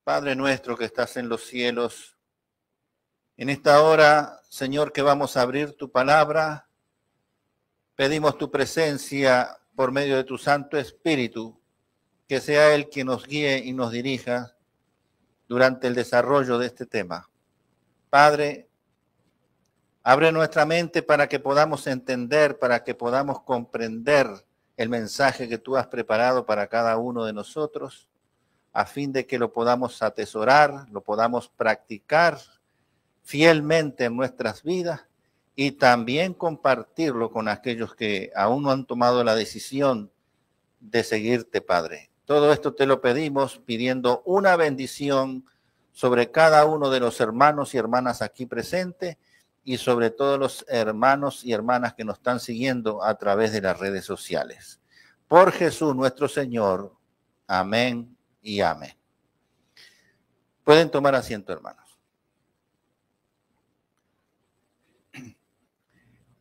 Padre nuestro que estás en los cielos, en esta hora, Señor, que vamos a abrir tu palabra, pedimos tu presencia por medio de tu Santo Espíritu, que sea Él quien nos guíe y nos dirija durante el desarrollo de este tema. Padre, abre nuestra mente para que podamos entender, para que podamos comprender el mensaje que tú has preparado para cada uno de nosotros, a fin de que lo podamos atesorar, lo podamos practicar fielmente en nuestras vidas y también compartirlo con aquellos que aún no han tomado la decisión de seguirte, Padre. Todo esto te lo pedimos pidiendo una bendición sobre cada uno de los hermanos y hermanas aquí presentes y sobre todos los hermanos y hermanas que nos están siguiendo a través de las redes sociales. Por Jesús nuestro Señor. Amén y amén. Pueden tomar asiento, hermanos.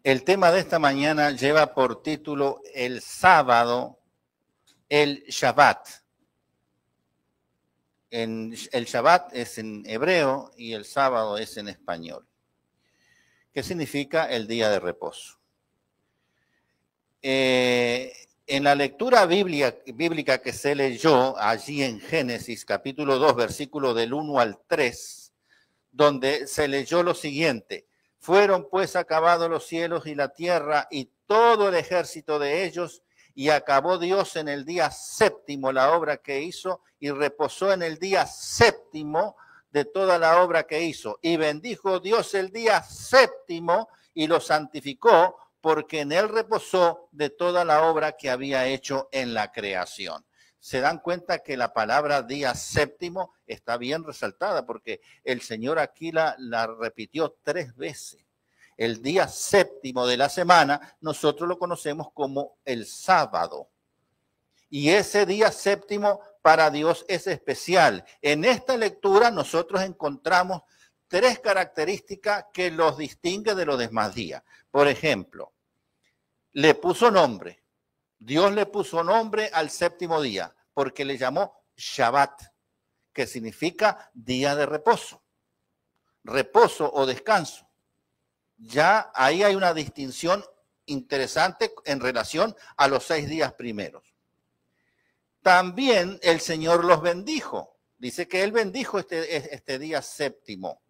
El tema de esta mañana lleva por título el sábado, el Shabbat. El Shabbat es en hebreo y el sábado es en español, que significa el día de reposo. En la lectura bíblica que se leyó allí en Génesis capítulo 2, versículo del 1 al 3, donde se leyó lo siguiente: fueron pues acabados los cielos y la tierra y todo el ejército de ellos, y acabó Dios en el día séptimo la obra que hizo, y reposó en el día séptimo de toda la obra que hizo. Y bendijo Dios el día séptimo y lo santificó, porque en él reposó de toda la obra que había hecho en la creación. Se dan cuenta que la palabra día séptimo está bien resaltada, porque el Señor aquí la repitió 3 veces. El día séptimo de la semana nosotros lo conocemos como el sábado. Y ese día séptimo para Dios es especial. En esta lectura nosotros encontramos 3 características que los distinguen de los demás días. Por ejemplo, le puso nombre. Dios le puso nombre al séptimo día porque le llamó Shabbat, que significa día de reposo, reposo o descanso. Ya ahí hay una distinción interesante en relación a los 6 días primeros. También el Señor los bendijo. Dice que Él bendijo este día séptimo,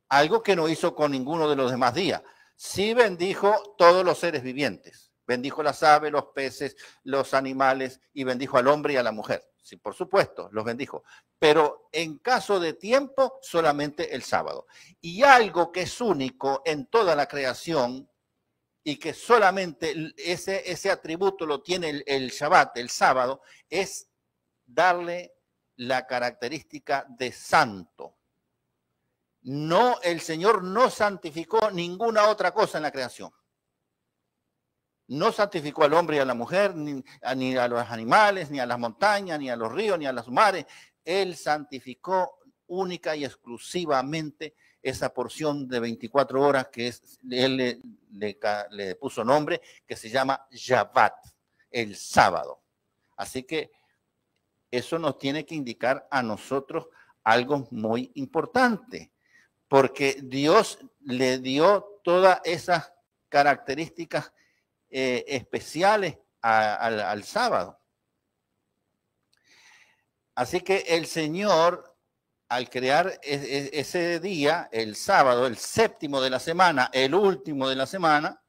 algo que no hizo con ninguno de los demás días. Sí bendijo todos los seres vivientes. Bendijo las aves, los peces, los animales y bendijo al hombre y a la mujer. Sí, por supuesto, los bendijo. Pero en caso de tiempo, solamente el sábado. Y algo que es único en toda la creación y que solamente ese atributo lo tiene el Shabbat, el sábado, es darle la característica de santo. No, el Señor no santificó ninguna otra cosa en la creación. No santificó al hombre y a la mujer, ni a los animales, ni a las montañas, ni a los ríos, ni a los mares. Él santificó única y exclusivamente esa porción de 24 horas que él le puso nombre, que se llama Shabbat, el sábado. Así que eso nos tiene que indicar a nosotros algo muy importante, porque Dios le dio todas esas características especiales al sábado. Así que el Señor, al crear ese día, el sábado, el séptimo de la semana, el último de la semana,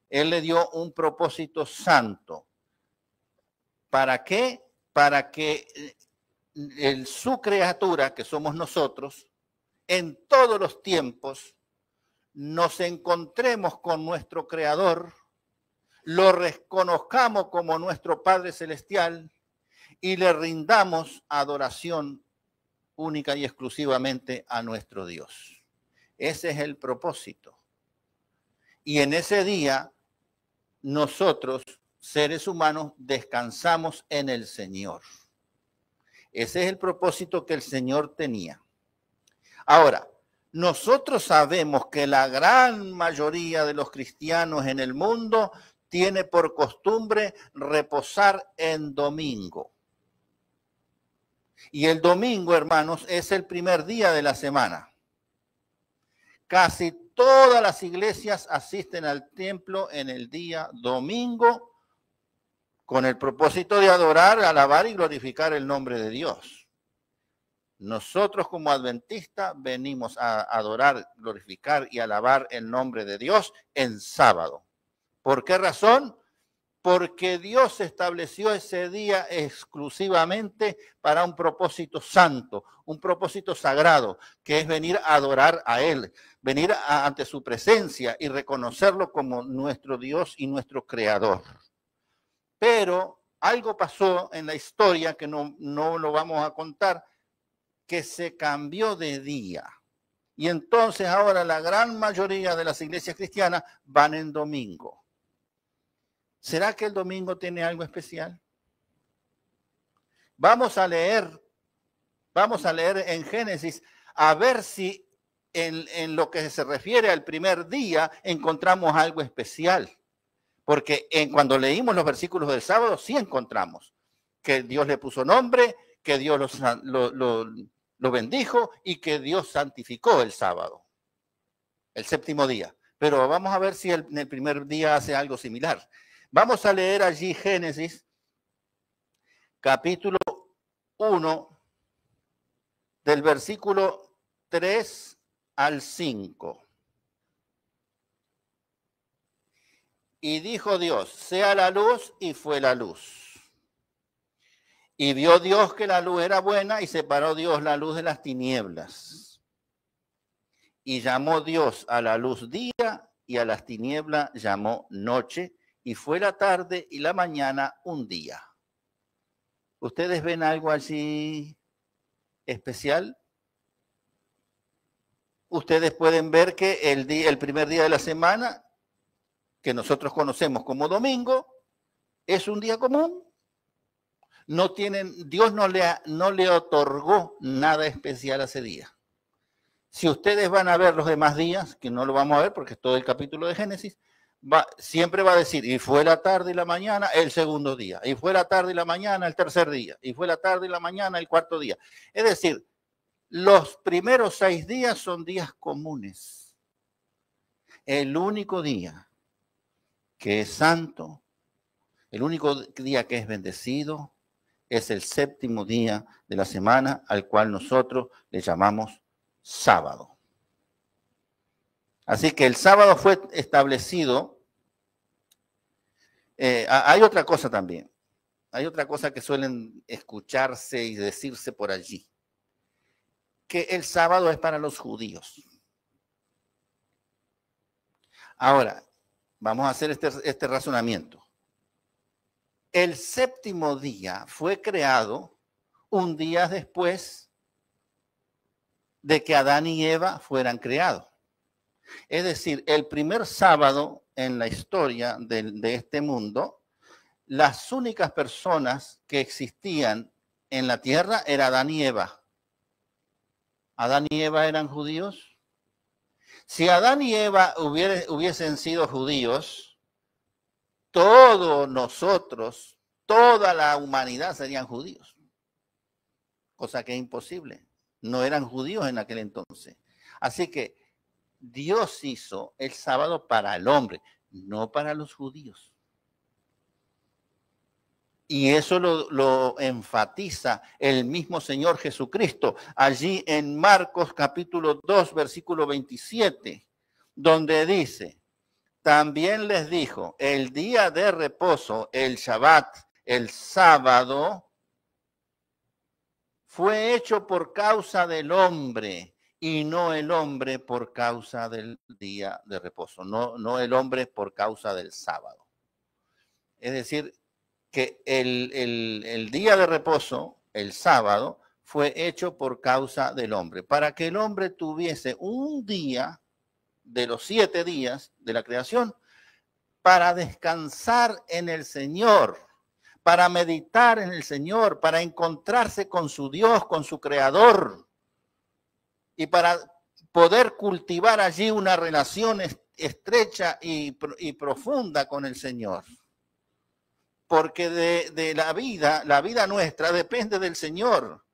Él le dio un propósito santo. ¿Para qué? Para que su criatura, que somos nosotros, en todos los tiempos, nos encontremos con nuestro Creador, lo reconozcamos como nuestro Padre Celestial y le rindamos adoración única y exclusivamente a nuestro Dios. Ese es el propósito. Y en ese día, nosotros, seres humanos, descansamos en el Señor. Ese es el propósito que el Señor tenía. Ahora, nosotros sabemos que la gran mayoría de los cristianos en el mundo tiene por costumbre reposar en domingo. Y el domingo, hermanos, es el primer día de la semana. Casi todas las iglesias asisten al templo en el día domingo con el propósito de adorar, alabar y glorificar el nombre de Dios. Nosotros como adventistas venimos a adorar, glorificar y alabar el nombre de Dios en sábado. ¿Por qué razón? Porque Dios estableció ese día exclusivamente para un propósito santo, un propósito sagrado, que es venir a adorar a Él, venir ante su presencia y reconocerlo como nuestro Dios y nuestro Creador. Pero algo pasó en la historia que no lo vamos a contar, que se cambió de día. Y entonces ahora la gran mayoría de las iglesias cristianas van en domingo. ¿Será que el domingo tiene algo especial? Vamos a leer en Génesis a ver si en lo que se refiere al primer día encontramos algo especial. Porque cuando leímos los versículos del sábado sí encontramos que Dios le puso nombre, que Dios lo bendijo y que Dios santificó el sábado, el séptimo día. Pero vamos a ver si en el primer día hace algo similar. Vamos a leer allí Génesis, capítulo 1, del versículo 3 al 5. Y dijo Dios, sea la luz, y fue la luz. Y vio Dios que la luz era buena, y separó Dios la luz de las tinieblas. Y llamó Dios a la luz día, y a las tinieblas llamó noche. Y fue la tarde y la mañana un día. ¿Ustedes ven algo así especial? Ustedes pueden ver que el primer día de la semana, que nosotros conocemos como domingo, es un día común. Dios no le otorgó nada especial a ese día. Si ustedes van a ver los demás días, que no lo vamos a ver porque es todo el capítulo de Génesis, siempre va a decir, y fue la tarde y la mañana el segundo día, y fue la tarde y la mañana el tercer día, y fue la tarde y la mañana el cuarto día. Es decir, los primeros 6 días son días comunes. El único día que es santo, el único día que es bendecido, es el séptimo día de la semana, al cual nosotros le llamamos sábado. Así que el sábado fue establecido. Hay otra cosa también. Hay otra cosa que suelen escucharse y decirse por allí. Que el sábado es para los judíos. Ahora, vamos a hacer este razonamiento. El séptimo día fue creado un día después de que Adán y Eva fueran creados. Es decir, el primer sábado en la historia de este mundo, las únicas personas que existían en la tierra eran Adán y Eva. ¿Adán y Eva eran judíos? Si Adán y Eva hubiesen sido judíos, todos nosotros, toda la humanidad serían judíos. Cosa que es imposible. No eran judíos en aquel entonces. Así que Dios hizo el sábado para el hombre, no para los judíos. Y eso lo enfatiza el mismo Señor Jesucristo allí en Marcos capítulo 2, versículo 27, donde dice, también les dijo, el día de reposo, el Shabbat, el sábado, fue hecho por causa del hombre y no el hombre por causa del día de reposo, no el hombre por causa del sábado. Es decir, que el día de reposo, el sábado, fue hecho por causa del hombre, para que el hombre tuviese un día de los 7 días de la creación para descansar en el Señor, para meditar en el Señor, para encontrarse con su Dios, con su Creador, y para poder cultivar allí una relación estrecha y profunda con el Señor. Porque de la vida nuestra depende del Señor.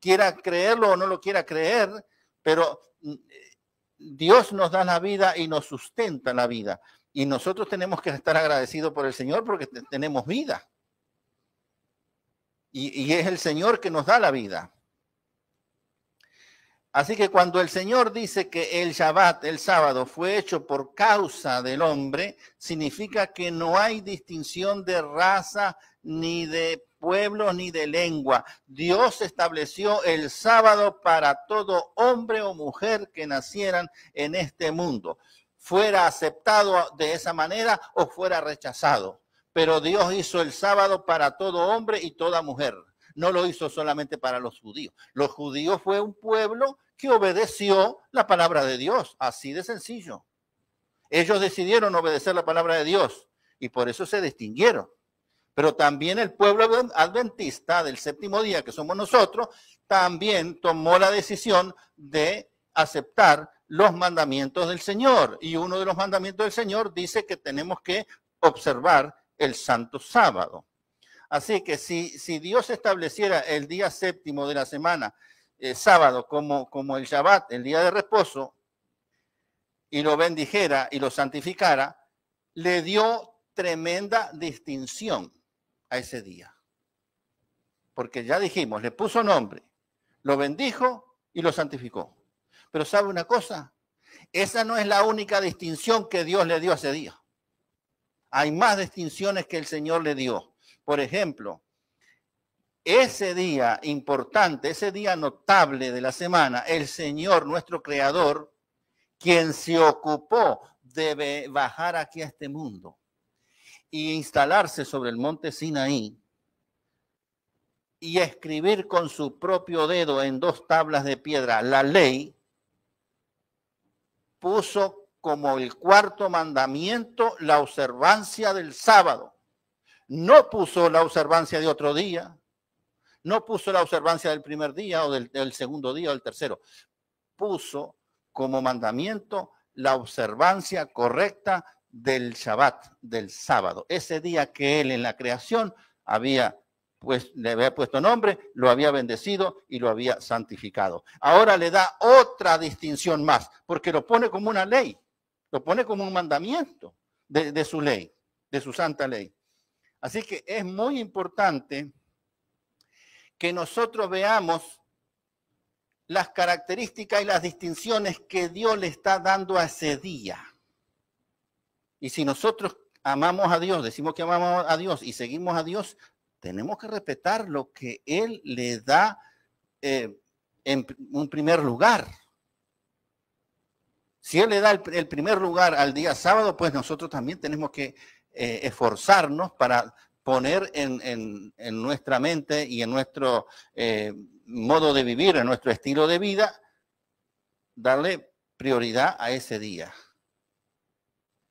quiera creerlo o no lo quiera creer, pero Dios nos da la vida y nos sustenta la vida. Y nosotros tenemos que estar agradecidos por el Señor porque tenemos vida. Y es el Señor que nos da la vida. Así que cuando el Señor dice que el Shabbat, el sábado, fue hecho por causa del hombre, significa que no hay distinción de raza, ni de pueblo, ni de lengua. Dios estableció el sábado para todo hombre o mujer que nacieran en este mundo, fuera aceptado de esa manera o fuera rechazado. Pero Dios hizo el sábado para todo hombre y toda mujer. No lo hizo solamente para los judíos. Los judíos fue un pueblo que obedeció la palabra de Dios, así de sencillo. Ellos decidieron obedecer la palabra de Dios y por eso se distinguieron. Pero también el pueblo adventista del séptimo día, que somos nosotros, también tomó la decisión de aceptar los mandamientos del Señor. Y uno de los mandamientos del Señor dice que tenemos que observar el santo sábado. Así que si Dios estableciera el día séptimo de la semana, sábado, como el Shabbat, el día de reposo, y lo bendijera y lo santificara, le dio tremenda distinción a ese día. Porque ya dijimos, le puso nombre, lo bendijo y lo santificó. Pero ¿sabe una cosa? Esa no es la única distinción que Dios le dio a ese día. Hay más distinciones que el Señor le dio. Por ejemplo, ese día importante, ese día notable de la semana, el Señor, nuestro Creador, quien se ocupó de bajar aquí a este mundo y instalarse sobre el monte Sinaí y escribir con su propio dedo en 2 tablas de piedra la ley, puso como el 4º mandamiento la observancia del sábado. No puso la observancia de otro día, no puso la observancia del primer día o del segundo día o del tercero. Puso como mandamiento la observancia correcta del Shabbat, del sábado. Ese día que él en la creación le había puesto nombre, lo había bendecido y lo había santificado. Ahora le da otra distinción más, porque lo pone como una ley, lo pone como un mandamiento de su ley, de su santa ley. Así que es muy importante que nosotros veamos las características y las distinciones que Dios le está dando a ese día. Y si nosotros amamos a Dios, decimos que amamos a Dios y seguimos a Dios, tenemos que respetar lo que Él le da en un primer lugar. Si Él le da el primer lugar al día sábado, pues nosotros también tenemos que esforzarnos para poner en nuestra mente y en nuestro modo de vivir, en nuestro estilo de vida, darle prioridad a ese día.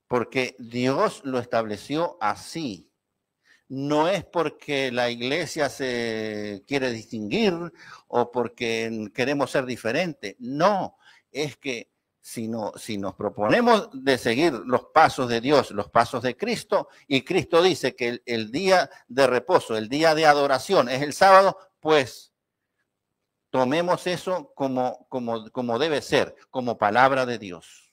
Porque Dios lo estableció así. No es porque la iglesia se quiere distinguir o porque queremos ser diferentes. No, es que si nos proponemos de seguir los pasos de Dios, los pasos de Cristo, y Cristo dice que el día de reposo, el día de adoración es el sábado, pues tomemos eso como debe ser, como palabra de Dios.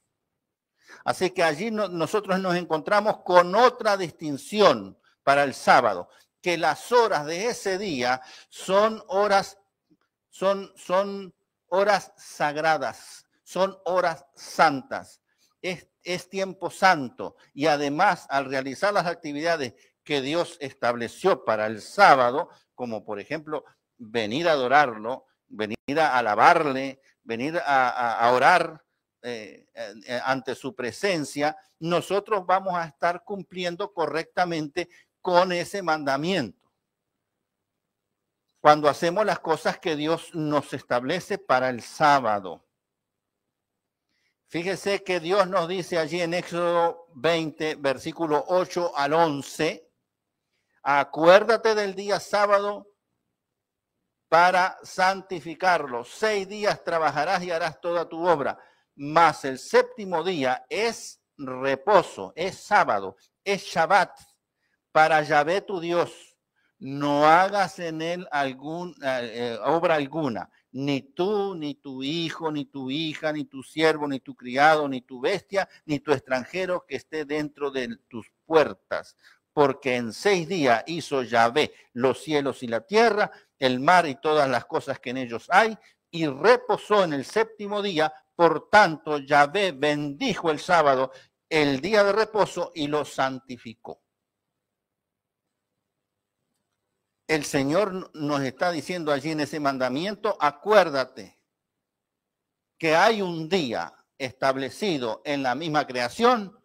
Así que allí nosotros nos encontramos con otra distinción para el sábado, que las horas de ese día son horas sagradas, son horas santas, es tiempo santo. Y además, al realizar las actividades que Dios estableció para el sábado, como por ejemplo venir a adorarlo, venir a alabarle, venir a orar ante su presencia, nosotros vamos a estar cumpliendo correctamente con ese mandamiento. Cuando hacemos las cosas que Dios nos establece para el sábado. Fíjese que Dios nos dice allí en Éxodo 20, versículo 8 al 11, acuérdate del día sábado para santificarlo. 6 días trabajarás y harás toda tu obra, mas el séptimo día es reposo, es sábado, es Shabbat para Yahvé tu Dios. no hagas en él obra alguna, ni tú, ni tu hijo, ni tu hija, ni tu siervo, ni tu criado, ni tu bestia, ni tu extranjero que esté dentro de tus puertas, porque en 6 días hizo Yahvé los cielos y la tierra, el mar y todas las cosas que en ellos hay, y reposó en el 7º día. Por tanto, Yahvé bendijo el sábado, el día de reposo, y lo santificó. El Señor nos está diciendo allí en ese mandamiento, acuérdate que hay un día establecido en la misma creación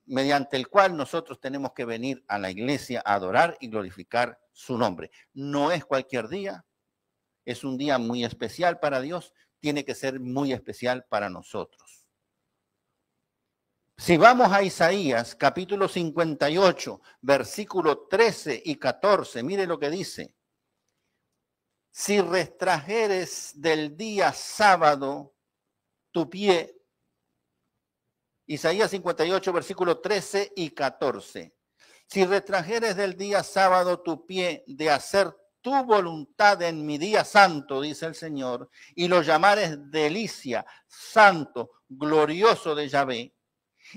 mediante el cual nosotros tenemos que venir a la iglesia a adorar y glorificar su nombre. No es cualquier día, es un día muy especial para Dios, tiene que ser muy especial para nosotros. Si vamos a Isaías, capítulo 58, versículo 13 y 14, mire lo que dice. Si retrajeres del día sábado tu pie, Isaías 58, versículo 13 y 14. Si retrajeres del día sábado tu pie de hacer tu voluntad en mi día santo, dice el Señor, y lo llamares delicia, santo, glorioso de Yahvé,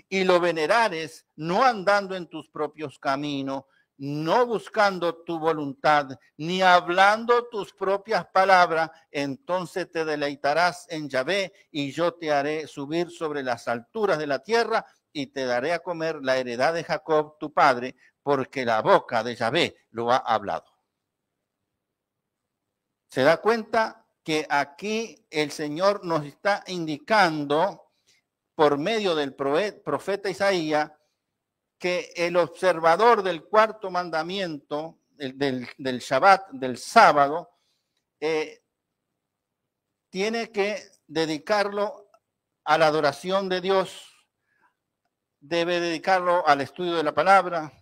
y lo venerares no andando en tus propios caminos, no buscando tu voluntad, ni hablando tus propias palabras, entonces te deleitarás en Yahvé y yo te haré subir sobre las alturas de la tierra y te daré a comer la heredad de Jacob, tu padre, porque la boca de Yahvé lo ha hablado. ¿Se da cuenta que aquí el Señor nos está indicando por medio del profeta Isaías que el observador del 4º mandamiento, del Shabbat, del sábado, tiene que dedicarlo a la adoración de Dios, debe dedicarlo al estudio de la palabra,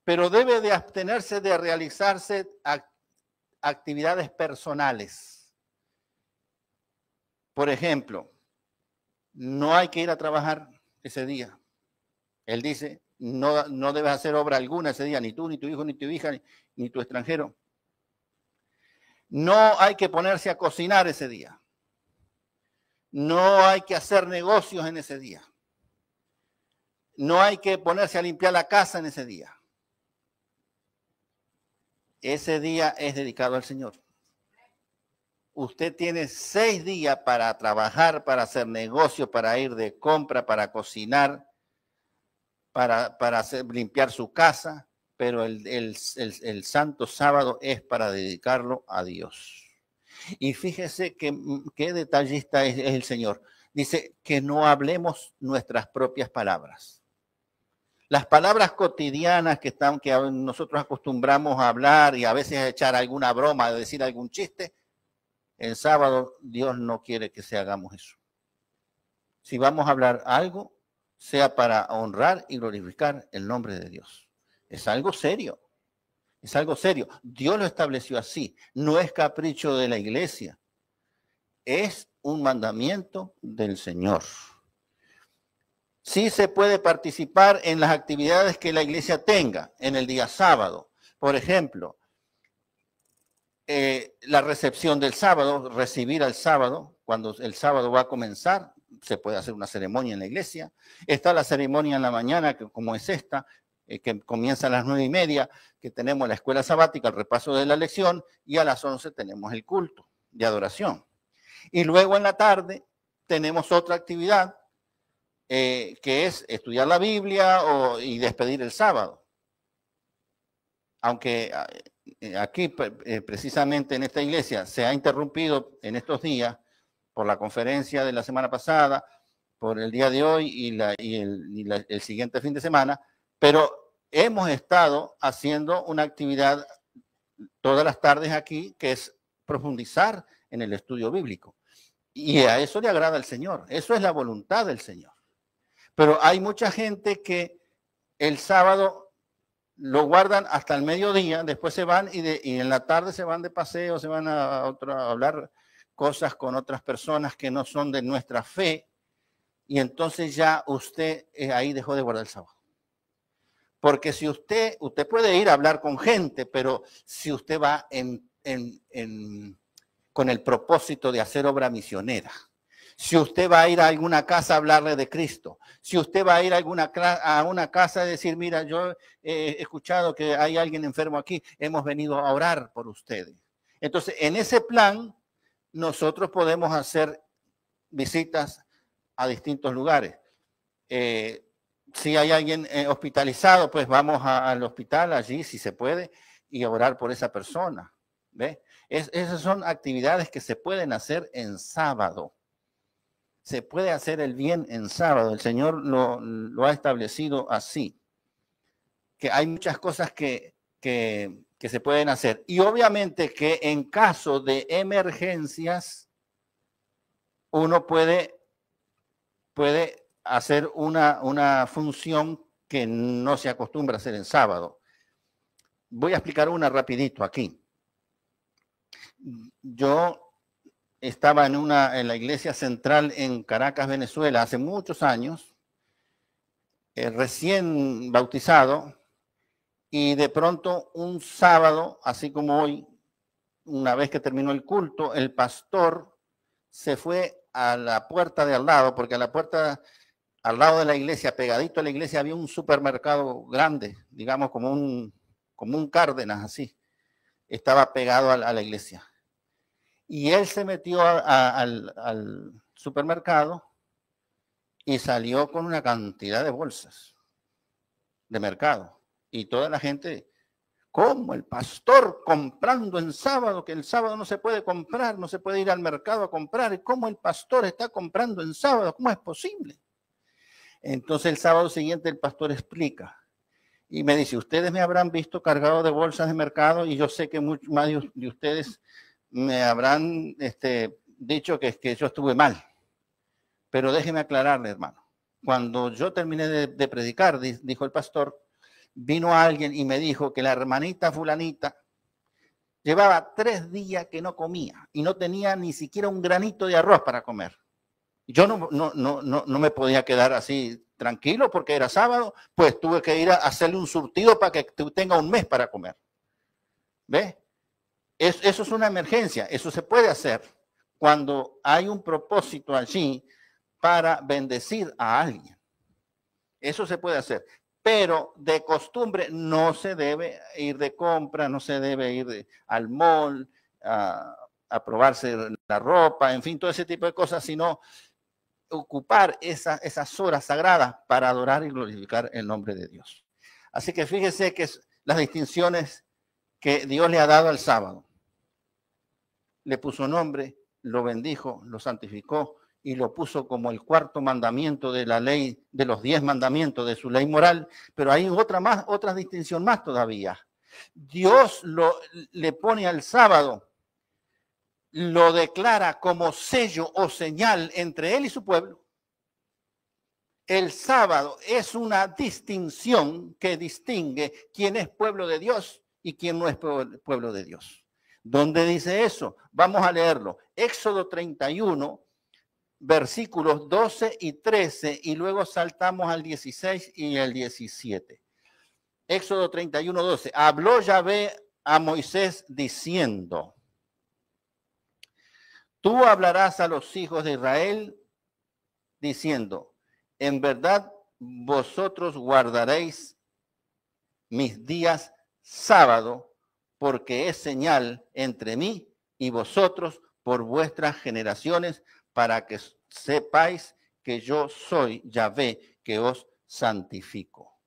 pero debe de abstenerse de realizarse actividades personales. Por ejemplo, no hay que ir a trabajar ese día. Él dice, no debes hacer obra alguna ese día, ni tú, ni tu hijo, ni tu hija, ni tu extranjero. No hay que ponerse a cocinar ese día. No hay que hacer negocios en ese día. No hay que ponerse a limpiar la casa en ese día. Ese día es dedicado al Señor. Usted tiene 6 días para trabajar, para hacer negocios, para ir de compra, para cocinar, para limpiar su casa, pero el santo sábado es para dedicarlo a Dios. Y fíjese qué detallista es el Señor. Dice que no hablemos nuestras propias palabras. Las palabras cotidianas que nosotros acostumbramos a hablar y a veces a echar alguna broma, a decir algún chiste, el sábado Dios no quiere que se hagamos eso. Si vamos a hablar algo, sea para honrar y glorificar el nombre de Dios. Es algo serio. Es algo serio. Dios lo estableció así. No es capricho de la iglesia. Es un mandamiento del Señor. Sí se puede participar en las actividades que la iglesia tenga en el día sábado. Por ejemplo, la recepción del sábado, recibir al sábado, cuando el sábado va a comenzar, se puede hacer una ceremonia en la iglesia. Está la ceremonia en la mañana, como es esta, que comienza a las 9:30, que tenemos la escuela sabática, el repaso de la lección, y a las 11 tenemos el culto de adoración. Y luego en la tarde tenemos otra actividad, que es estudiar la Biblia y despedir el sábado. Aunque aquí, precisamente en esta iglesia, se ha interrumpido en estos días por la conferencia de la semana pasada, por el día de hoy y el siguiente fin de semana, pero hemos estado haciendo una actividad todas las tardes aquí, que es profundizar en el estudio bíblico. Y a eso le agrada al Señor, eso es la voluntad del Señor. Pero hay mucha gente que el sábado lo guardan hasta el mediodía, después se van y en la tarde se van de paseo, se van a hablar cosas con otras personas que no son de nuestra fe, y entonces ya usted ahí dejó de guardar el sábado. Porque si usted puede ir a hablar con gente, pero si usted va con el propósito de hacer obra misionera, si usted va a ir a alguna casa a hablarle de Cristo, si usted va a ir a una casa a decir, mira, yo he escuchado que hay alguien enfermo aquí, hemos venido a orar por ustedes. Entonces, en ese plan, nosotros podemos hacer visitas a distintos lugares. Si hay alguien hospitalizado, pues vamos al hospital allí, si se puede, y orar por esa persona. ¿Ve? Esas son actividades que se pueden hacer en sábado. Se puede hacer el bien en sábado. El Señor lo ha establecido así. Que hay muchas cosas que se pueden hacer. Y obviamente que en caso de emergencias, uno puede hacer una función que no se acostumbra a hacer en sábado. Voy a explicar una rapidito aquí. Yo estaba en la iglesia central en Caracas, Venezuela, hace muchos años, recién bautizado, y de pronto un sábado, así como hoy, una vez que terminó el culto, el pastor se fue a la puerta de al lado, porque a la puerta al lado de la iglesia, pegadito a la iglesia, había un supermercado grande, digamos como un Cárdenas, así. Estaba pegado a la iglesia. Y él se metió al supermercado y salió con una cantidad de bolsas de mercado. Y toda la gente, ¿cómo el pastor comprando en sábado? Que el sábado no se puede comprar, no se puede ir al mercado a comprar. ¿Cómo el pastor está comprando en sábado? ¿Cómo es posible? Entonces el sábado siguiente el pastor explica y me dice, ustedes me habrán visto cargado de bolsas de mercado y yo sé que muchos más de ustedes me habrán dicho que yo estuve mal. Pero déjeme aclararle, hermano. Cuando yo terminé de predicar, dijo el pastor, vino alguien y me dijo que la hermanita fulanita llevaba 3 días que no comía y no tenía ni siquiera un granito de arroz para comer. Yo no me podía quedar así tranquilo porque era sábado, pues tuve que ir a hacerle un surtido para que tenga un mes para comer. ¿Ves? Eso es una emergencia, eso se puede hacer cuando hay un propósito allí para bendecir a alguien. Eso se puede hacer, pero de costumbre no se debe ir de compra, no se debe ir al mall a probarse la ropa, en fin, todo ese tipo de cosas, sino ocupar esas horas sagradas para adorar y glorificar el nombre de Dios. Así que fíjese que las distinciones que Dios le ha dado al sábado. Le puso nombre, lo bendijo, lo santificó y lo puso como el 4º mandamiento de la ley, de los 10 mandamientos de su ley moral, pero hay otra distinción más todavía. Dios le pone al sábado, lo declara como sello o señal entre él y su pueblo. El sábado es una distinción que distingue quién es pueblo de Dios y quién no es pueblo de Dios. ¿Dónde dice eso? Vamos a leerlo. Éxodo 31, versículos 12 y 13, y luego saltamos al 16 y el 17. Éxodo 31, 12. Habló Yahvé a Moisés diciendo, tú hablarás a los hijos de Israel diciendo, en verdad vosotros guardaréis mis días sábado, porque es señal entre mí y vosotros por vuestras generaciones, para que sepáis que yo soy Yahvé, que os santifico.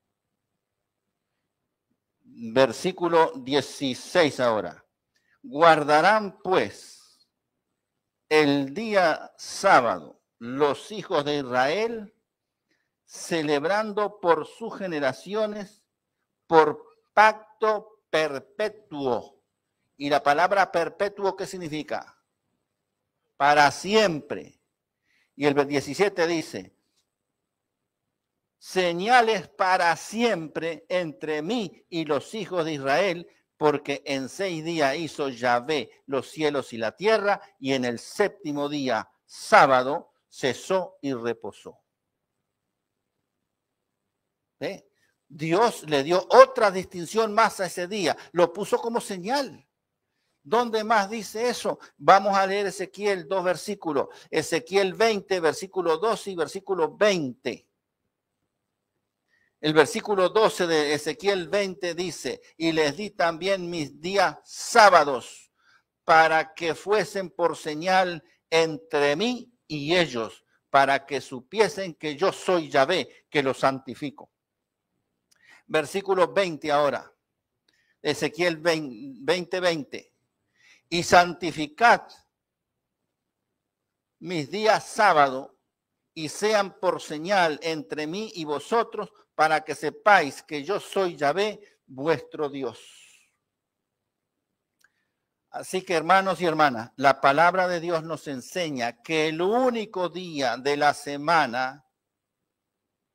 Versículo 16 ahora. Guardarán pues el día sábado los hijos de Israel, celebrando por sus generaciones, por pacto perpetuo. Y la palabra perpetuo, ¿qué significa? Para siempre. Y el 17 dice, señales para siempre entre mí y los hijos de Israel, porque en 6 días hizo Yahvé los cielos y la tierra, y en el 7º día, sábado, cesó y reposó. ¿Ve? Dios le dio otra distinción más a ese día, lo puso como señal. ¿Dónde más dice eso? Vamos a leer Ezequiel 2 versículos, Ezequiel 20, versículo 12 y versículo 20. El versículo 12 de Ezequiel 20 dice, y les di también mis días sábados para que fuesen por señal entre mí y ellos, para que supiesen que yo soy Yahvé, que los santifico. Versículo 20 ahora, Ezequiel 20. Y santificad mis días sábado y sean por señal entre mí y vosotros para que sepáis que yo soy Yahvé, vuestro Dios. Así que hermanos y hermanas, la palabra de Dios nos enseña que el único día de la semana,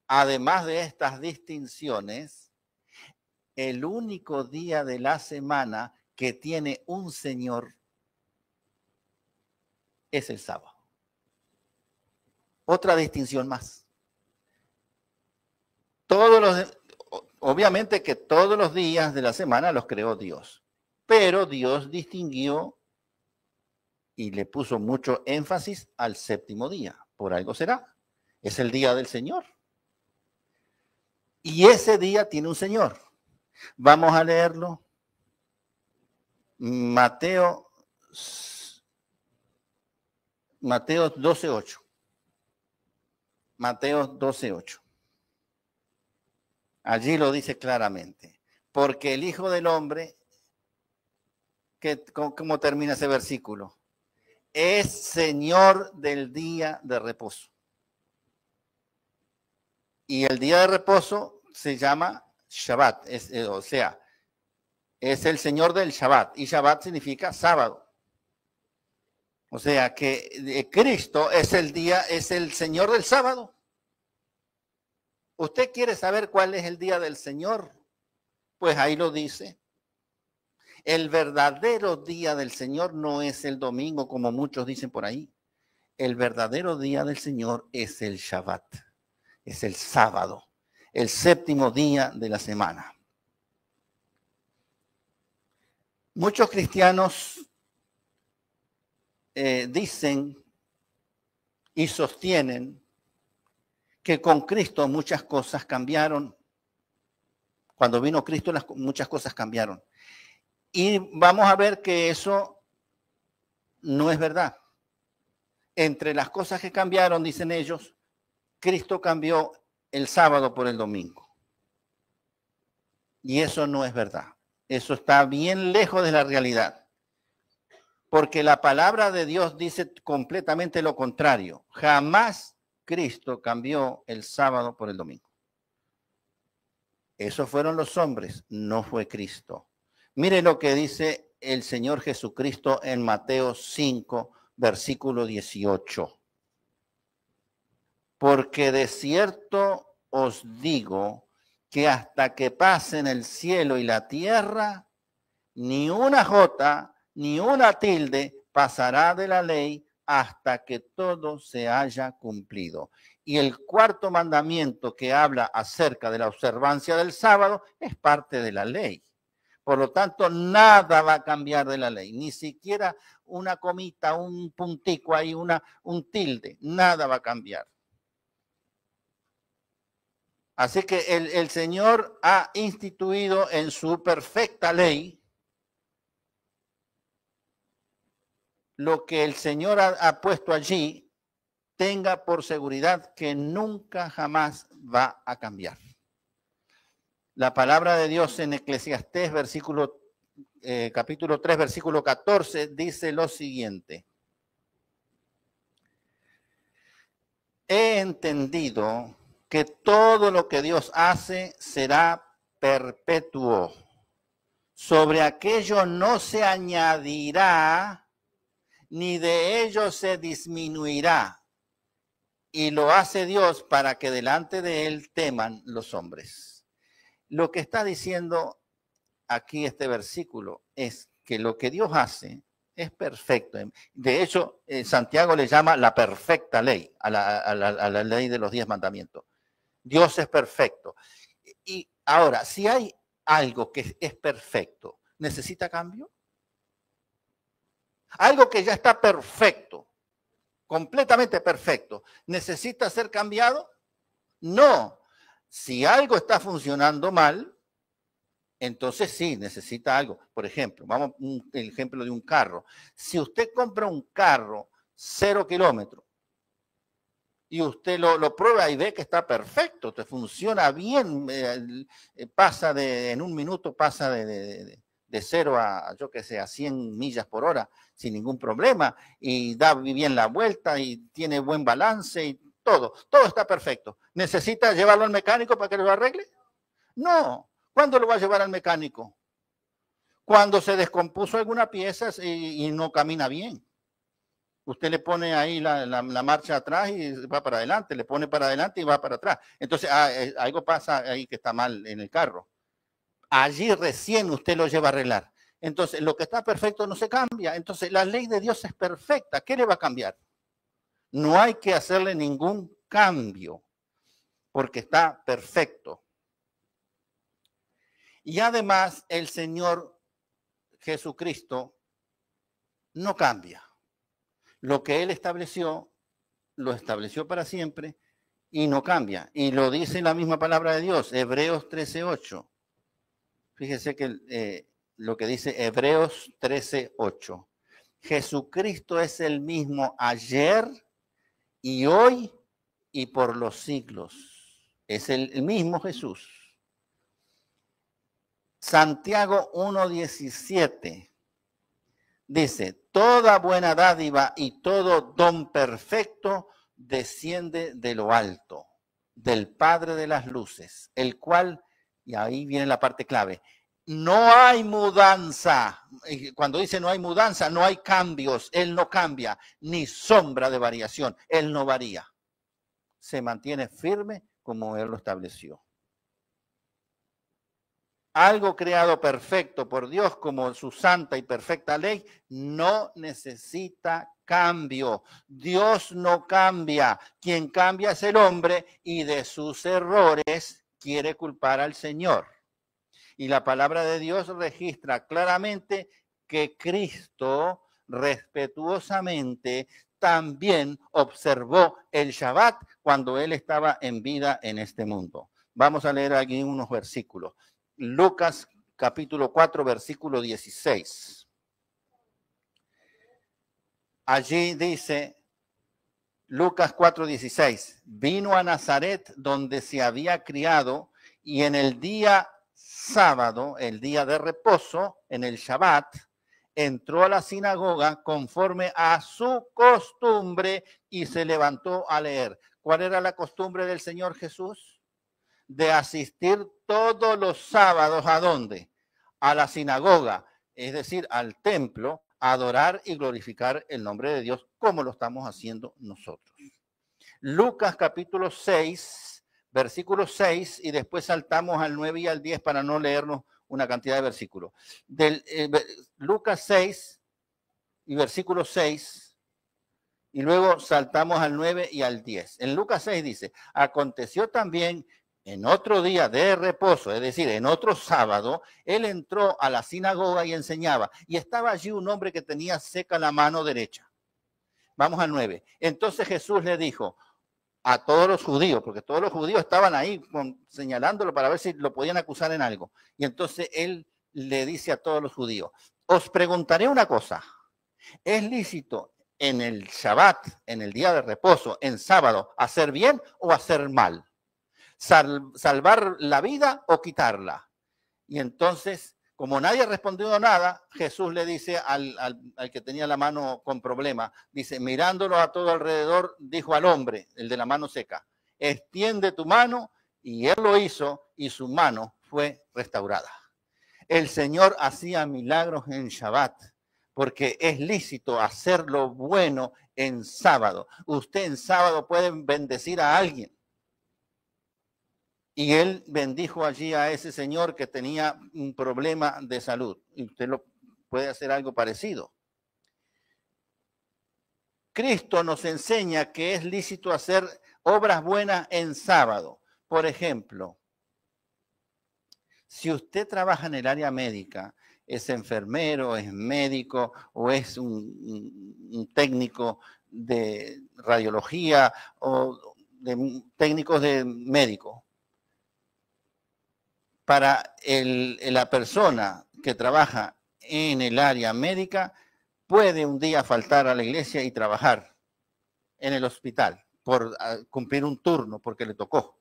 además de estas distinciones, el único día de la semana que tiene un Señor es el sábado. Otra distinción más. Obviamente que todos los días de la semana los creó Dios, pero Dios distinguió y le puso mucho énfasis al séptimo día. Por algo será. Es el día del Señor. Y ese día tiene un Señor. Vamos a leerlo. Mateo 12:8. Mateo 12:8. Allí lo dice claramente. Porque el Hijo del Hombre, ¿cómo termina ese versículo? Es Señor del día de reposo. Y el día de reposo se llama Shabbat, o sea, es el Señor del Shabbat. Y Shabbat significa sábado. O sea que Cristo es el Señor del sábado. ¿Usted quiere saber cuál es el día del Señor? Pues ahí lo dice. El verdadero día del Señor no es el domingo, como muchos dicen por ahí. El verdadero día del Señor es el Shabbat, es el sábado, el séptimo día de la semana. Muchos cristianos dicen y sostienen que con Cristo muchas cosas cambiaron. Cuando vino Cristo muchas cosas cambiaron. Y vamos a ver que eso no es verdad. Entre las cosas que cambiaron, dicen ellos, Cristo cambió el sábado por el domingo. Y eso no es verdad. Eso está bien lejos de la realidad. Porque la palabra de Dios dice completamente lo contrario. Jamás Cristo cambió el sábado por el domingo. Esos fueron los hombres, no fue Cristo. Mire lo que dice el Señor Jesucristo en Mateo 5, versículo 18. Porque de cierto os digo que hasta que pasen el cielo y la tierra, ni una jota, ni una tilde pasará de la ley hasta que todo se haya cumplido. Y el cuarto mandamiento que habla acerca de la observancia del sábado es parte de la ley. Por lo tanto, nada va a cambiar de la ley, ni siquiera una comita, un puntico ahí, un tilde, nada va a cambiar. Así que el Señor ha instituido en su perfecta ley lo que el Señor ha puesto allí, tenga por seguridad que nunca jamás va a cambiar. La palabra de Dios en Eclesiastés, capítulo 3, versículo 14, dice lo siguiente. He entendido que todo lo que Dios hace será perpetuo. Sobre aquello no se añadirá, ni de ello se disminuirá. Y lo hace Dios para que delante de él teman los hombres. Lo que está diciendo aquí este versículo es que lo que Dios hace es perfecto. De hecho, Santiago le llama la perfecta ley, a la ley de los 10 mandamientos. Dios es perfecto. Y Ahora, si hay algo que es perfecto, ¿necesita cambio? Algo que ya está perfecto, completamente perfecto, ¿necesita ser cambiado? No. Si algo está funcionando mal, entonces sí, necesita algo. Por ejemplo, vamos a un ejemplo de un carro. Si usted compra un carro 0 kilómetros y usted lo prueba y ve que está perfecto, te funciona bien, pasa en un minuto pasa de 0 a, yo qué sé, a 100 millas por hora sin ningún problema y da bien la vuelta y tiene buen balance y todo está perfecto. ¿Necesita llevarlo al mecánico para que lo arregle? No. ¿Cuándo lo va a llevar al mecánico? Cuando se descompuso alguna pieza y no camina bien. Usted le pone ahí la marcha atrás y va para adelante, le pone para adelante y va para atrás. Entonces, algo pasa ahí que está mal en el carro. Allí recién usted lo lleva a arreglar. Entonces, lo que está perfecto no se cambia. Entonces, la ley de Dios es perfecta. ¿Qué le va a cambiar? No hay que hacerle ningún cambio porque está perfecto. Y además, el Señor Jesucristo no cambia. Lo que Él estableció, lo estableció para siempre y no cambia. Y lo dice la misma palabra de Dios, Hebreos 13:8. Fíjese que lo que dice Hebreos 13:8. Jesucristo es el mismo ayer y hoy y por los siglos. Es el mismo Jesús. Santiago 1:17 dice, toda buena dádiva y todo don perfecto desciende de lo alto, del Padre de las luces, el cual, y ahí viene la parte clave, no hay mudanza. Cuando dice no hay mudanza, no hay cambios. Él no cambia, ni sombra de variación. Él no varía. Se mantiene firme como Él lo estableció. Algo creado perfecto por Dios como su santa y perfecta ley no necesita cambio. Dios no cambia. Quien cambia es el hombre y de sus errores quiere culpar al Señor. Y la palabra de Dios registra claramente que Cristo respetuosamente también observó el Shabbat cuando él estaba en vida en este mundo. Vamos a leer aquí unos versículos. Lucas capítulo 4, versículo 16. Allí dice, Lucas 4:16, vino a Nazaret donde se había criado y en el día sábado, el día de reposo, en el Shabbat, entró a la sinagoga conforme a su costumbre y se levantó a leer. ¿Cuál era la costumbre del Señor Jesús? De asistir todos los sábados, ¿a dónde? A la sinagoga, es decir, al templo, a adorar y glorificar el nombre de Dios, como lo estamos haciendo nosotros. Lucas capítulo 6, versículo 6, y después saltamos al 9 y al 10 para no leernos una cantidad de versículos. Lucas 6 y versículo 6, y luego saltamos al 9 y al 10. En Lucas 6 dice, aconteció también en otro día de reposo, es decir, en otro sábado, él entró a la sinagoga y enseñaba, y estaba allí un hombre que tenía seca la mano derecha. Vamos al 9. Entonces Jesús le dijo a todos los judíos, porque todos los judíos estaban ahí señalándolo para ver si lo podían acusar en algo. Y entonces él le dice a todos los judíos, os preguntaré una cosa, ¿es lícito en el Shabbat, en el día de reposo, en sábado, hacer bien o hacer mal? ¿Salvar la vida o quitarla? Y entonces, como nadie respondió nada, Jesús le dice al que tenía la mano con problema, dice, mirándolo a todo alrededor, dijo al hombre, el de la mano seca, extiende tu mano, y él lo hizo, y su mano fue restaurada. El Señor hacía milagros en Shabbat, porque es lícito hacer lo bueno en sábado. Usted en sábado puede bendecir a alguien. Y él bendijo allí a ese señor que tenía un problema de salud. Y usted lo puede hacer algo parecido. Cristo nos enseña que es lícito hacer obras buenas en sábado. Por ejemplo, Si usted trabaja en el área médica, es enfermero, es médico o es un técnico de radiología o de técnicos de médico, para la persona que trabaja en el área médica, puede un día faltar a la iglesia y trabajar en el hospital por cumplir un turno, porque le tocó.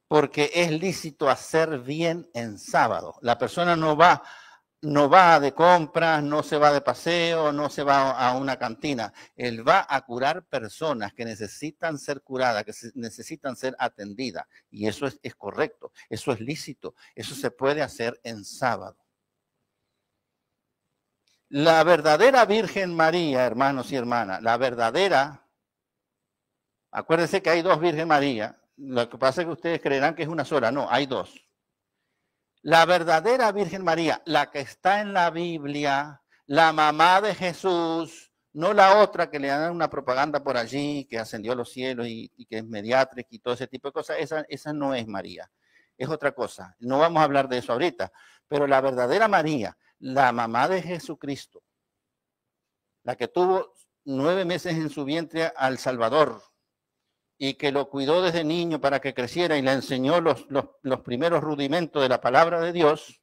Porque es lícito hacer bien en sábado. La persona no va de compras, no se va de paseo, no se va a una cantina. Él va a curar personas que necesitan ser curadas, que necesitan ser atendidas. Y eso es correcto, eso es lícito, eso se puede hacer en sábado. La verdadera Virgen María, hermanos y hermanas, la verdadera, acuérdense que hay dos Virgen María. Lo que pasa es que ustedes creerán que es una sola. No, hay dos. La verdadera Virgen María, la que está en la Biblia, la mamá de Jesús, no la otra que le dan una propaganda por allí, que ascendió a los cielos y que es mediátrica y todo ese tipo de cosas, esa no es María. Es otra cosa. No vamos a hablar de eso ahorita. Pero la verdadera María, la mamá de Jesucristo, la que tuvo 9 meses en su vientre al Salvador, y que lo cuidó desde niño para que creciera y le enseñó los primeros rudimentos de la palabra de Dios,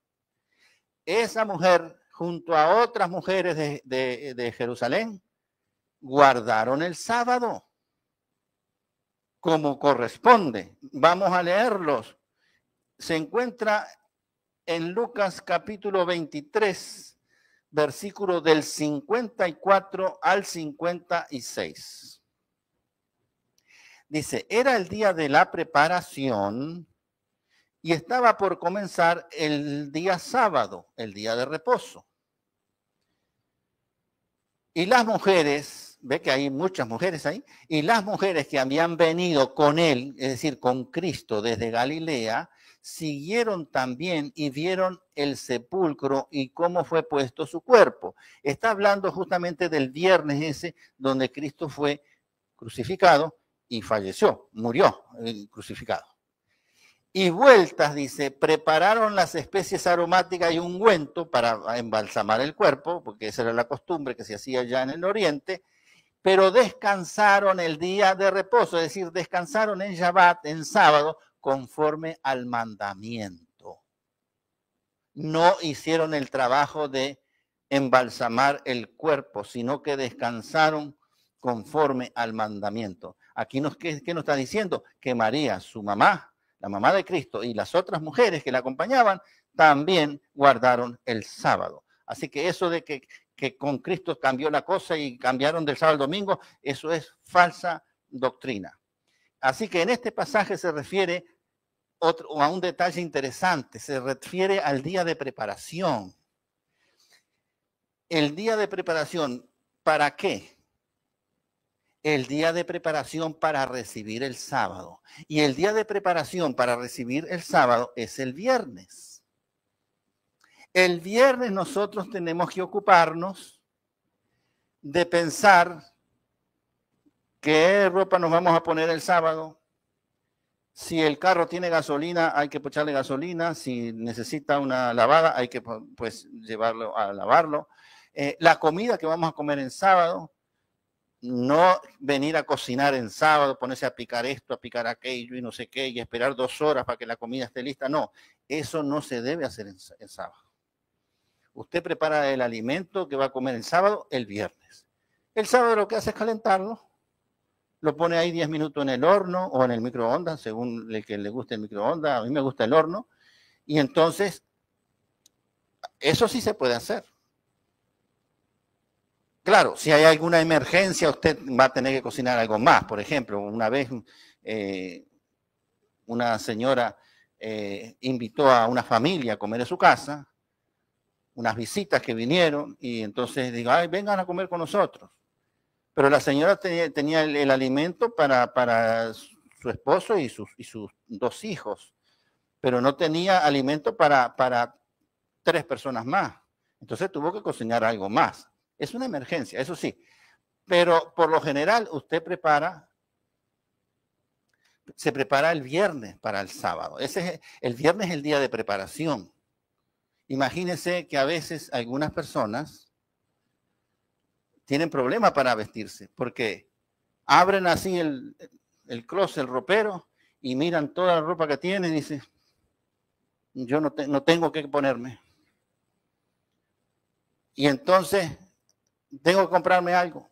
esa mujer, junto a otras mujeres de Jerusalén, guardaron el sábado como corresponde. Vamos a leerlos. Se encuentra en Lucas capítulo 23, versículo del 54 al 56. Dice, era el día de la preparación y estaba por comenzar el día sábado, el día de reposo. Y las mujeres, ve que hay muchas mujeres ahí, y las mujeres que habían venido con él, es decir, con Cristo desde Galilea, siguieron también y vieron el sepulcro y cómo fue puesto su cuerpo. Está hablando justamente del viernes ese donde Cristo fue crucificado y falleció, murió crucificado. Y vueltas, dice, prepararon las especies aromáticas y ungüento para embalsamar el cuerpo, porque esa era la costumbre que se hacía ya en el oriente, pero descansaron el día de reposo, es decir, descansaron en Shabbat, en sábado, conforme al mandamiento. No hicieron el trabajo de embalsamar el cuerpo, sino que descansaron conforme al mandamiento. Aquí ¿qué nos está diciendo? Que María, su mamá, la mamá de Cristo y las otras mujeres que la acompañaban, también guardaron el sábado. Así que eso de que con Cristo cambió la cosa y cambiaron del sábado al domingo, eso es falsa doctrina. Así que en este pasaje se refiere a un detalle interesante, se refiere al día de preparación. El día de preparación, ¿para qué? El día de preparación para recibir el sábado. Y el día de preparación para recibir el sábado es el viernes. El viernes nosotros tenemos que ocuparnos de pensar qué ropa nos vamos a poner el sábado. Si el carro tiene gasolina, hay que echarle gasolina. Si necesita una lavada, hay que pues llevarlo a lavarlo. La comida que vamos a comer en sábado. No venir a cocinar en sábado, ponerse a picar esto, a picar aquello y no sé qué, y esperar 2 horas para que la comida esté lista. No, eso no se debe hacer en sábado. Usted prepara el alimento que va a comer el sábado el viernes. El sábado lo que hace es calentarlo, lo pone ahí 10 minutos en el horno o en el microondas, según el que le guste el microondas. A mí me gusta el horno. Y entonces, eso sí se puede hacer. Claro, si hay alguna emergencia, usted va a tener que cocinar algo más. Por ejemplo, una vez una señora invitó a una familia a comer en su casa, unas visitas que vinieron, y entonces digo, ay, vengan a comer con nosotros. Pero la señora tenía el alimento para su esposo y sus 2 hijos, pero no tenía alimento para 3 personas más. Entonces tuvo que cocinar algo más. Es una emergencia, eso sí. Pero por lo general usted prepara se prepara el viernes para el sábado. El viernes es el día de preparación. Imagínense que a veces algunas personas tienen problemas para vestirse, porque abren así el closet, el ropero, y miran toda la ropa que tienen y dicen, yo no tengo que ponerme. Y entonces tengo que comprarme algo,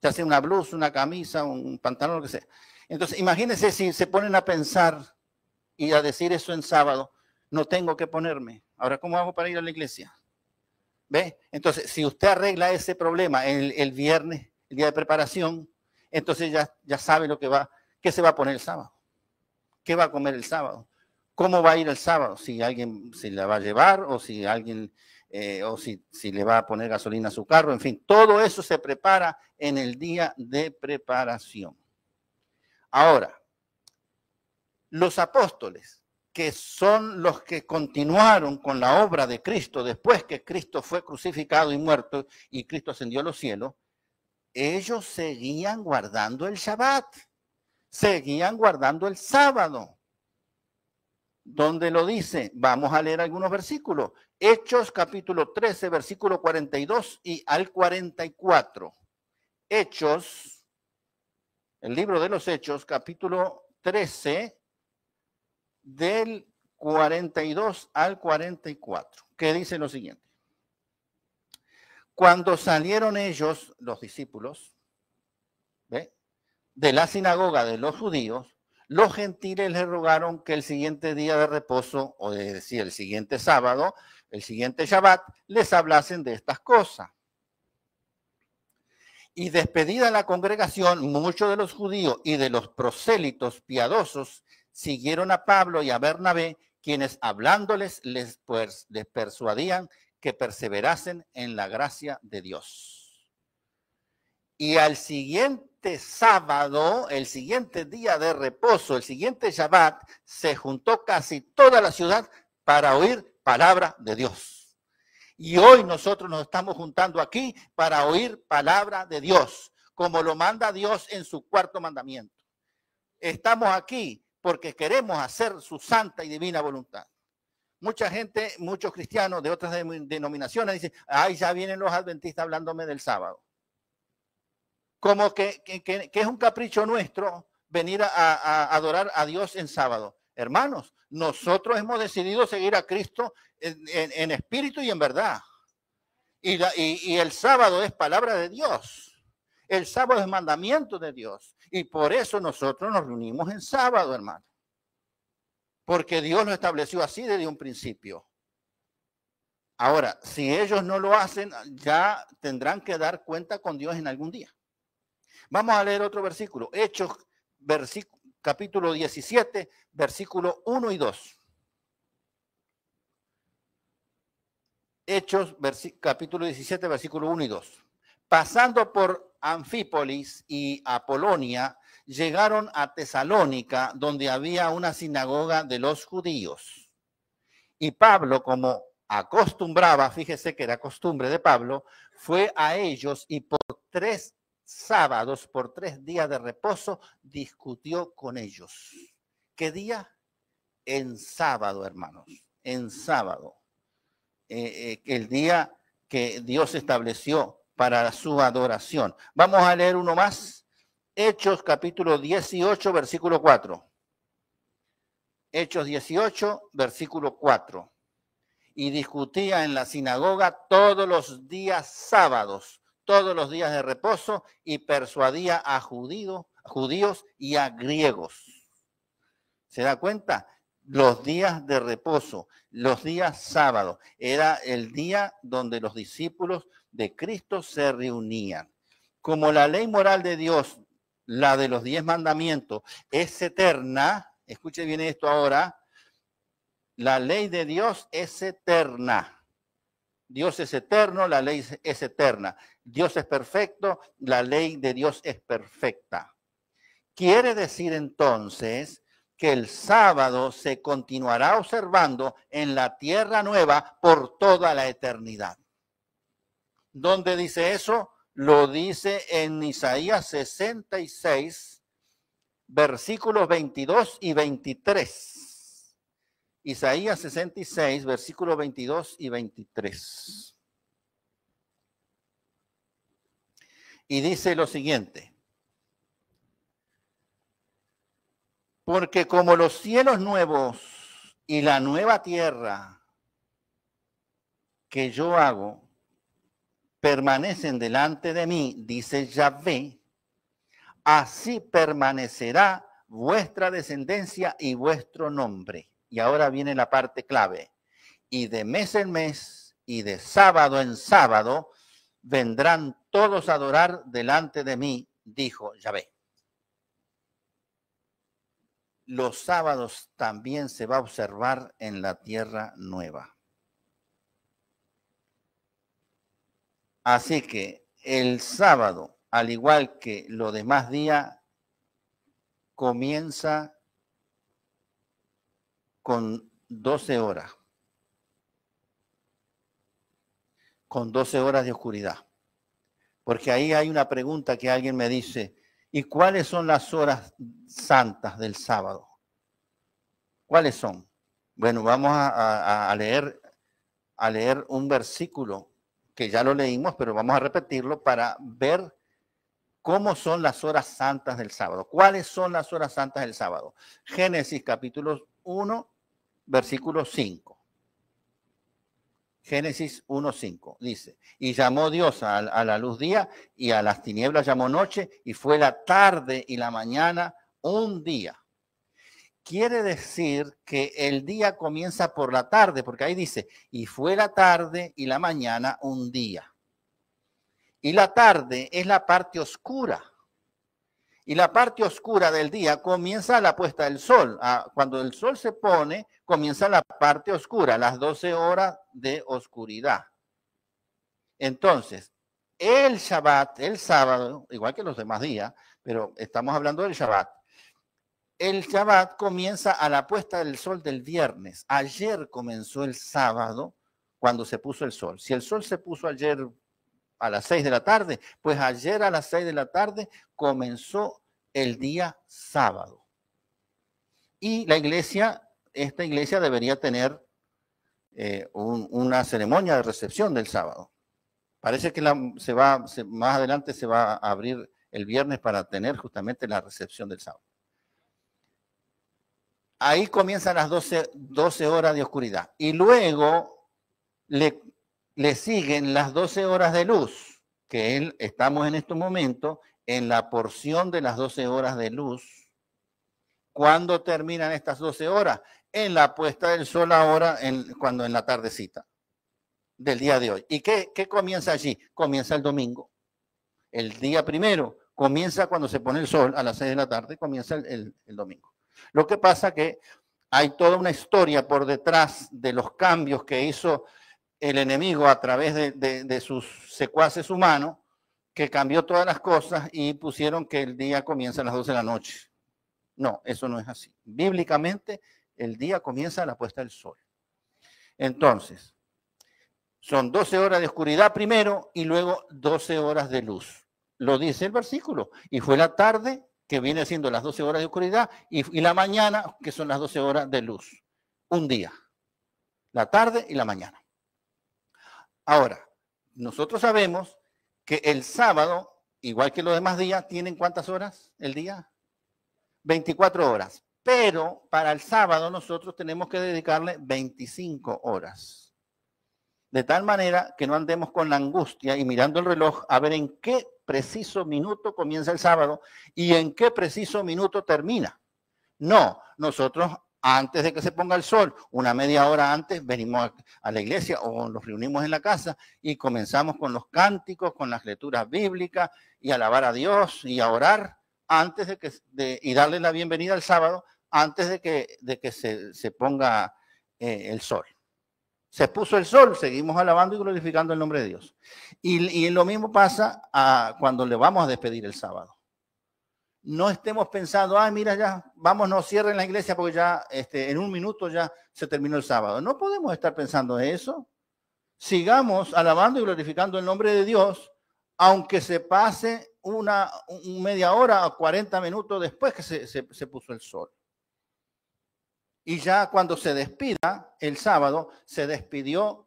ya sea una blusa, una camisa, un pantalón, lo que sea. Entonces, imagínense si se ponen a pensar y a decir eso en sábado, no tengo que ponerme. Ahora, ¿cómo hago para ir a la iglesia? ¿Ve? Entonces, si usted arregla ese problema el viernes, el día de preparación, entonces ya sabe qué se va a poner el sábado, qué va a comer el sábado, cómo va a ir el sábado, si alguien se la va a llevar o si alguien, si le va a poner gasolina a su carro, en fin, todo eso se prepara en el día de preparación. Ahora, los apóstoles, que son los que continuaron con la obra de Cristo después que Cristo fue crucificado y muerto y Cristo ascendió a los cielos, ellos seguían guardando el Shabbat, seguían guardando el sábado. ¿Dónde lo dice? Vamos a leer algunos versículos. Hechos capítulo 13, versículo 42 y al 44. Hechos, el libro de los Hechos, capítulo 13, del 42 al 44, que dice lo siguiente. Cuando salieron ellos, los discípulos, de la sinagoga de los judíos, los gentiles les rogaron que el siguiente día de reposo, o es decir, el siguiente sábado, el siguiente Shabbat, les hablasen de estas cosas. Y despedida la congregación, muchos de los judíos y de los prosélitos piadosos siguieron a Pablo y a Bernabé, quienes hablándoles les persuadían que perseverasen en la gracia de Dios. Y al siguiente sábado, el siguiente día de reposo, el siguiente Shabbat, se juntó casi toda la ciudad para oír palabra de Dios. Y hoy nosotros nos estamos juntando aquí para oír palabra de Dios, como lo manda Dios en su cuarto mandamiento. Estamos aquí porque queremos hacer su santa y divina voluntad. Mucha gente, muchos cristianos de otras denominaciones dicen, ay, ya vienen los adventistas hablándome del sábado. Como que es un capricho nuestro venir a adorar a Dios en sábado. Hermanos, nosotros hemos decidido seguir a Cristo en espíritu y en verdad. Y el sábado es palabra de Dios. El sábado es mandamiento de Dios. Y por eso nosotros nos reunimos en sábado, hermano. Porque Dios lo estableció así desde un principio. Ahora, si ellos no lo hacen, ya tendrán que dar cuenta con Dios en algún día. Vamos a leer otro versículo. Hechos, capítulo 17, versículo 1 y 2. Hechos, capítulo 17, versículo 1 y 2. Pasando por Anfípolis y Apolonia, llegaron a Tesalónica, donde había una sinagoga de los judíos. Y Pablo, como acostumbraba, fíjese que era costumbre de Pablo, fue a ellos y por 3 sábados, por 3 días de reposo, discutió con ellos. ¿Qué día? En sábado, hermanos, en sábado. El día que Dios estableció para su adoración. Vamos a leer uno más. Hechos capítulo 18, versículo 4. Hechos 18, versículo 4. Y discutía en la sinagoga todos los días sábados, todos los días de reposo, y persuadía a judíos y a griegos. ¿Se da cuenta? Los días de reposo, los días sábados, era el día donde los discípulos de Cristo se reunían. Como la ley moral de Dios, la de los 10 mandamientos, es eterna, escuche bien esto ahora, la ley de Dios es eterna. Dios es eterno, la ley es eterna. Dios es perfecto, la ley de Dios es perfecta. Quiere decir entonces que el sábado se continuará observando en la tierra nueva por toda la eternidad. ¿Dónde dice eso? Lo dice en Isaías 66, versículos 22 y 23. Isaías 66, versículos 22 y 23. Y dice lo siguiente: porque como los cielos nuevos y la nueva tierra que yo hago permanecen delante de mí, dice Yahvé, así permanecerá vuestra descendencia y vuestro nombre. Y ahora viene la parte clave. Y de mes en mes y de sábado en sábado vendrán todos a adorar delante de mí, dijo Yahvé. Los sábados también se va a observar en la tierra nueva. Así que el sábado, al igual que los demás días, comienza con 12 horas. Con 12 horas de oscuridad. Porque ahí hay una pregunta que alguien me dice: ¿y cuáles son las horas santas del sábado? ¿Cuáles son? Bueno, vamos a leer un versículo que ya lo leímos, pero vamos a repetirlo para ver cómo son las horas santas del sábado. ¿Cuáles son las horas santas del sábado? Génesis capítulo 1, versículo 5. Génesis 1:5 dice: y llamó Dios a la luz día, y a las tinieblas llamó noche, y fue la tarde y la mañana un día. Quiere decir que el día comienza por la tarde, porque ahí dice: y fue la tarde y la mañana un día. Y la tarde es la parte oscura. Y la parte oscura del día comienza a la puesta del sol. Cuando el sol se pone, comienza la parte oscura, las 12 horas de oscuridad. Entonces, el Shabbat, el sábado, igual que los demás días, pero estamos hablando del Shabbat. El Shabbat comienza a la puesta del sol del viernes. Ayer comenzó el sábado cuando se puso el sol. Si el sol se puso ayer a las 6 de la tarde, pues ayer a las 6 de la tarde comenzó el día sábado. Y la iglesia, esta iglesia debería tener una ceremonia de recepción del sábado. Parece que más adelante se va a abrir el viernes para tener justamente la recepción del sábado. Ahí comienzan las 12 horas de oscuridad. Y luego le siguen las 12 horas de luz, que estamos en este momento en la porción de las 12 horas de luz. ¿Cuándo terminan estas 12 horas? En la puesta del sol ahora, cuando en la tardecita del día de hoy. ¿Y qué comienza allí? Comienza el domingo. El día primero comienza cuando se pone el sol a las 6 de la tarde, comienza el domingo. Lo que pasa que hay toda una historia por detrás de los cambios que hizo el enemigo a través de sus secuaces humanos, que cambió todas las cosas y pusieron que el día comienza a las 12 de la noche. No, eso no es así. Bíblicamente, el día comienza a la puesta del sol. Entonces, son 12 horas de oscuridad primero y luego 12 horas de luz. Lo dice el versículo. Y fue la tarde, que viene siendo las 12 horas de oscuridad, y la mañana, que son las 12 horas de luz. Un día. La tarde y la mañana. Ahora, nosotros sabemos que el sábado, igual que los demás días, ¿tienen cuántas horas el día? 24 horas. Pero para el sábado nosotros tenemos que dedicarle 25 horas. De tal manera que no andemos con la angustia y mirando el reloj a ver en qué preciso minuto comienza el sábado y en qué preciso minuto termina. No, nosotros antes de que se ponga el sol, una media hora antes, venimos a la iglesia o nos reunimos en la casa y comenzamos con los cánticos, con las lecturas bíblicas y alabar a Dios y a orar antes y darle la bienvenida al sábado antes de que se ponga el sol. Se puso el sol, seguimos alabando y glorificando el nombre de Dios. Y lo mismo pasa cuando le vamos a despedir el sábado. No estemos pensando, mira ya, vámonos, cierren la iglesia porque ya en un minuto ya se terminó el sábado. No podemos estar pensando eso. Sigamos alabando y glorificando el nombre de Dios, aunque se pase media hora o 40 minutos después que se puso el sol. Y ya cuando se despida el sábado, se despidió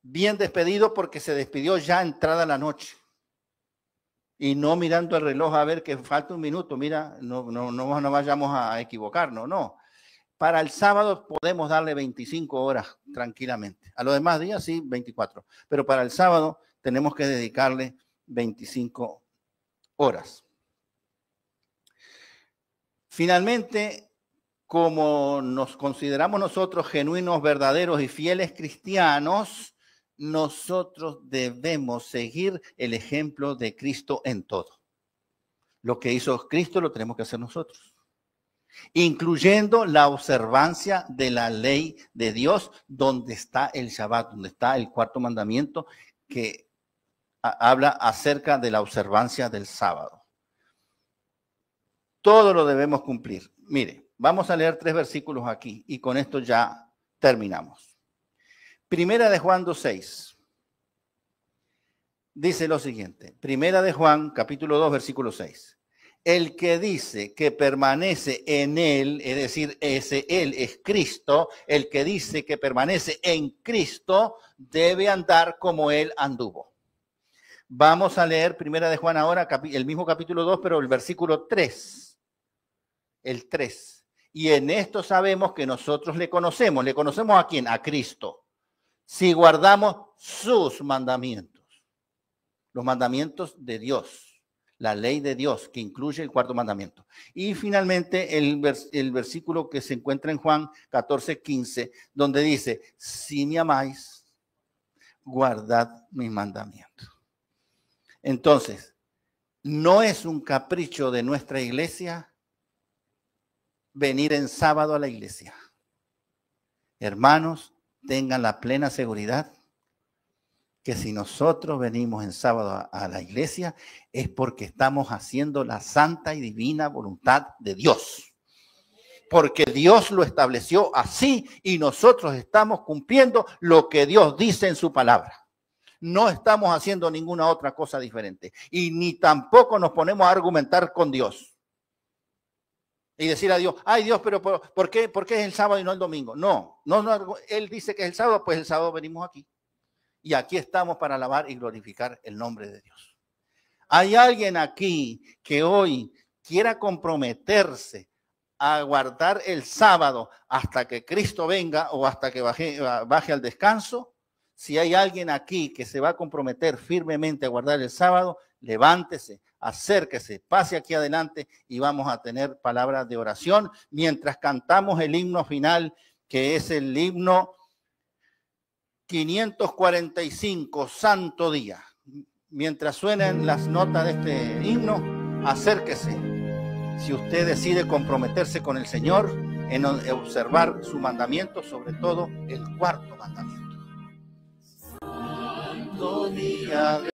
bien despedido porque se despidió ya entrada la noche. Y no mirando el reloj a ver que falta un minuto, mira, no vayamos a equivocarnos, no. Para el sábado podemos darle 25 horas tranquilamente. A los demás días sí, 24. Pero para el sábado tenemos que dedicarle 25 horas. Finalmente, como nos consideramos nosotros genuinos, verdaderos y fieles cristianos, nosotros debemos seguir el ejemplo de Cristo en todo. Lo que hizo Cristo lo tenemos que hacer nosotros, incluyendo la observancia de la ley de Dios, donde está el Shabbat, donde está el cuarto mandamiento que habla acerca de la observancia del sábado. Todo lo debemos cumplir. Mire, vamos a leer 3 versículos aquí y con esto ya terminamos. Primera de Juan 2:6. Dice lo siguiente. Primera de Juan, capítulo 2, versículo 6. El que dice que permanece en él, es decir, él es Cristo, el que dice que permanece en Cristo debe andar como él anduvo. Vamos a leer Primera de Juan ahora, el mismo capítulo 2, pero el versículo 3. El 3. Y en esto sabemos que nosotros le conocemos. ¿Le conocemos a quién? A Cristo. Si guardamos sus mandamientos, los mandamientos de Dios, la ley de Dios que incluye el cuarto mandamiento. Y finalmente el versículo que se encuentra en Juan 14:15, donde dice, si me amáis, guardad mis mandamientos. Entonces, no es un capricho de nuestra iglesia venir en sábado a la iglesia. Hermanos, tengan la plena seguridad que si nosotros venimos en sábado a la iglesia es porque estamos haciendo la santa y divina voluntad de Dios. Porque Dios lo estableció así y nosotros estamos cumpliendo lo que Dios dice en su palabra. No estamos haciendo ninguna otra cosa diferente y ni tampoco nos ponemos a argumentar con Dios. Y decir a Dios, ay Dios, pero ¿por qué es el sábado y no el domingo? No, Él dice que es el sábado, pues el sábado venimos aquí. Y aquí estamos para alabar y glorificar el nombre de Dios. ¿Hay alguien aquí que hoy quiera comprometerse a guardar el sábado hasta que Cristo venga o hasta que baje al descanso? Si hay alguien aquí que se va a comprometer firmemente a guardar el sábado, levántese, acérquese, pase aquí adelante y vamos a tener palabras de oración mientras cantamos el himno final, que es el himno 545, Santo Día. Mientras suenan las notas de este himno, acérquese. Si usted decide comprometerse con el Señor en observar su mandamiento, sobre todo el cuarto mandamiento. Santo día.